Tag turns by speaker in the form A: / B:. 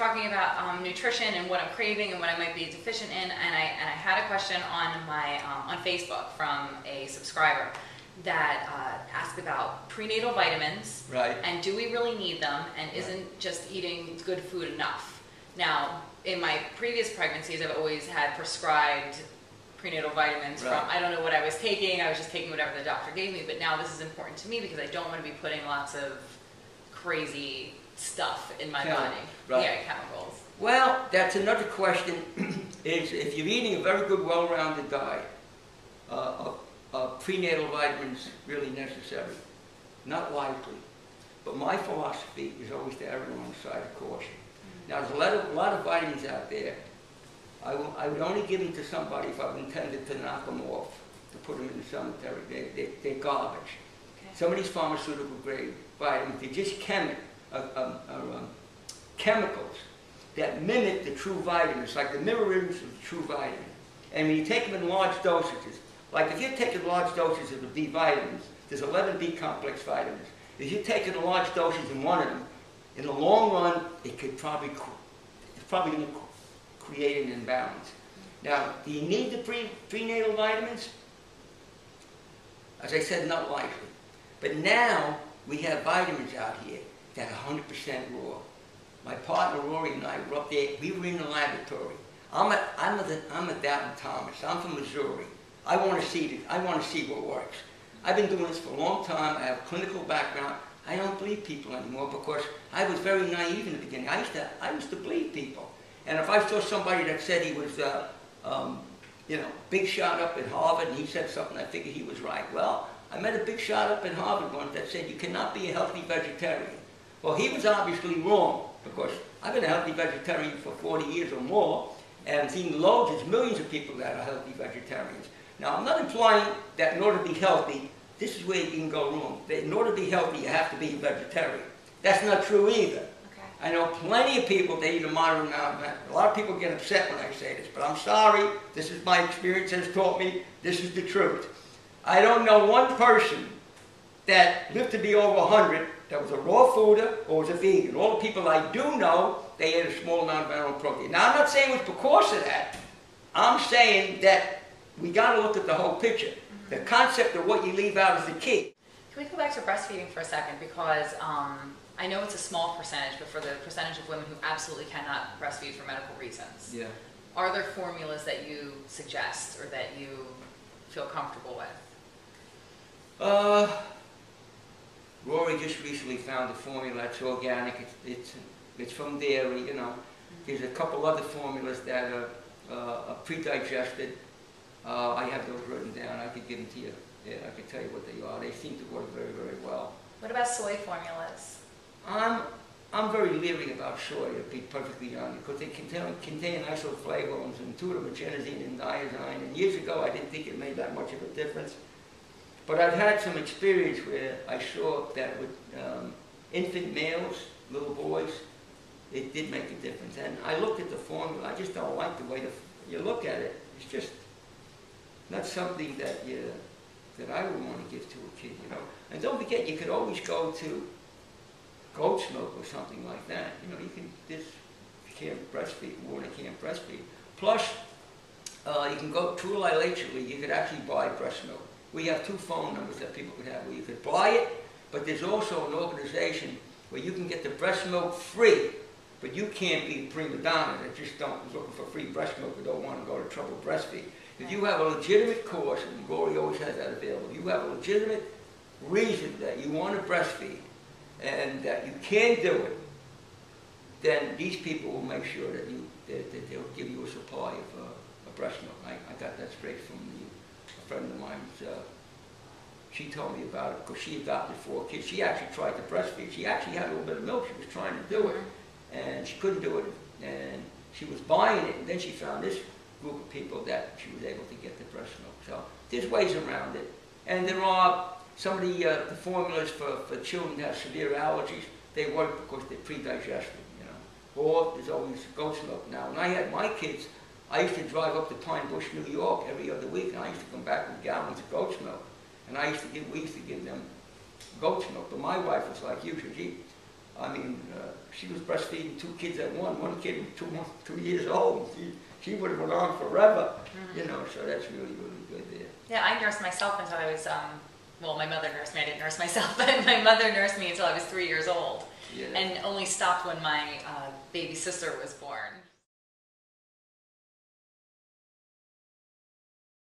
A: talking about nutrition and what I'm craving and what I might be deficient in, and I had a question on my on Facebook from a subscriber that asked about prenatal vitamins,
B: right?
A: And do we really need them? And isn't just eating good food enough? Now, in my previous pregnancies, I've always had prescribed prenatal vitamins from, I don't know what I was taking, I was just taking whatever the doctor gave me, but now this is important to me because I don't want to be putting lots of crazy stuff in my body.
B: Right.
A: Yeah, chemicals.
B: Well, that's another question, is if you're eating a very good, well-rounded diet, prenatal vitamins really necessary? Not likely. But my philosophy is always to err on the side of caution. Now, there's a lot of vitamins out there. I would only give them to somebody if I intended to knock them off, to put them in the cemetery. They're garbage. Okay. Some of these pharmaceutical grade vitamins, they're just chemicals that mimic the true vitamins, like the mirror image of the true vitamin. And when you take them in large dosages, like if you're taking large doses of the B vitamins, there's 11 B complex vitamins. If you take it in large doses in one of them, in the long run, it's probably going to create an imbalance. Now, do you need the prenatal vitamins? As I said, not likely. But now we have vitamins out here that are 100% raw. My partner Rory and I were up there. We were in the laboratory. I'm a Doubting Thomas. I'm from Missouri. I want to see what works. I've been doing this for a long time. I have a clinical background. I don't believe people anymore because I was very naive in the beginning. I used to believe people. And if I saw somebody that said he was, big shot up at Harvard, and he said something, I figured he was right. Well, I met a big shot up at Harvard once that said you cannot be a healthy vegetarian. Well, he was obviously wrong because I've been a healthy vegetarian for 40 years or more, and seen loads, millions of people that are healthy vegetarians. Now, I'm not implying that in order to be healthy, this is where you can go wrong. That in order to be healthy, you have to be a vegetarian. That's not true either. Okay. I know plenty of people that eat a moderate amount of fat. A lot of people get upset when I say this, but I'm sorry. This is my experience has taught me. This is the truth. I don't know one person that lived to be over 100 that was a raw fooder or was a vegan. All the people I do know, they ate a small amount of animal protein. Now, I'm not saying it was because of that. I'm saying that we got to look at the whole picture. The concept of what you leave out is the key.
A: Can we go back to breastfeeding for a second? Because I know it's a small percentage, but for the percentage of women who absolutely cannot breastfeed for medical reasons, are there formulas that you suggest or that you feel comfortable with?
B: Rory just recently found a formula that's organic. It's from dairy, you know. There's a couple other formulas that are pre-digested. I have those written down. I could give them to you. Yeah, I could tell you what they are. They seem to work very, very well. What about soy formulas? I'm very leery about soy, to be perfectly honest, because they contain isoflavones and two of them are adenosine and diazine. And years ago, I didn't think it made that much of a difference. But I've had some experience where I saw that with infant males, little boys, it did make a difference. And I looked at the formula. I just don't like the way you look at it. It's just not something that I would want to give to a kid, you know. And don't forget, you could always go to goat's milk or something like that. You know, you can't breastfeed, women can't breastfeed. Plus, you can go to Eli Literally, you could actually buy breast milk. We have 2 phone numbers that people could have where you could buy it, but there's also an organization where you can get the breast milk free, but you can't be a prima donna that just is looking for free breast milk and don't want to go to trouble breastfeed. If you have a legitimate cause, and Rory always has that available, if you have a legitimate reason that you want to breastfeed and that you can do it, then these people will make sure that they'll give you a supply of breast milk. I got that straight from a friend of mine. She told me about it because she adopted 4 kids. She actually tried to breastfeed. She actually had a little bit of milk. She was trying to do it, and she couldn't do it. And she was buying it, and then she found this group of people that she was able to get the breast milk. So there's ways around it. And there are some of the formulas for children that have severe allergies. They work because they're pre-digested, you know. Or there's always goat's milk. Now, when I had my kids, I used to drive up to Pine Bush, New York every other week, and I used to come back with gallons of goat's milk. And we used to give them goat's milk. But my wife was like you, she I mean, she was breastfeeding 2 kids at once. One kid was 2 years old. She would have went on forever, you know, so that's really, really good there.
A: Yeah, I nursed myself until I was, well, my mother nursed me. I didn't nurse myself, but my mother nursed me until I was 3 years old.
B: Yeah.
A: And only stopped when my baby sister was born.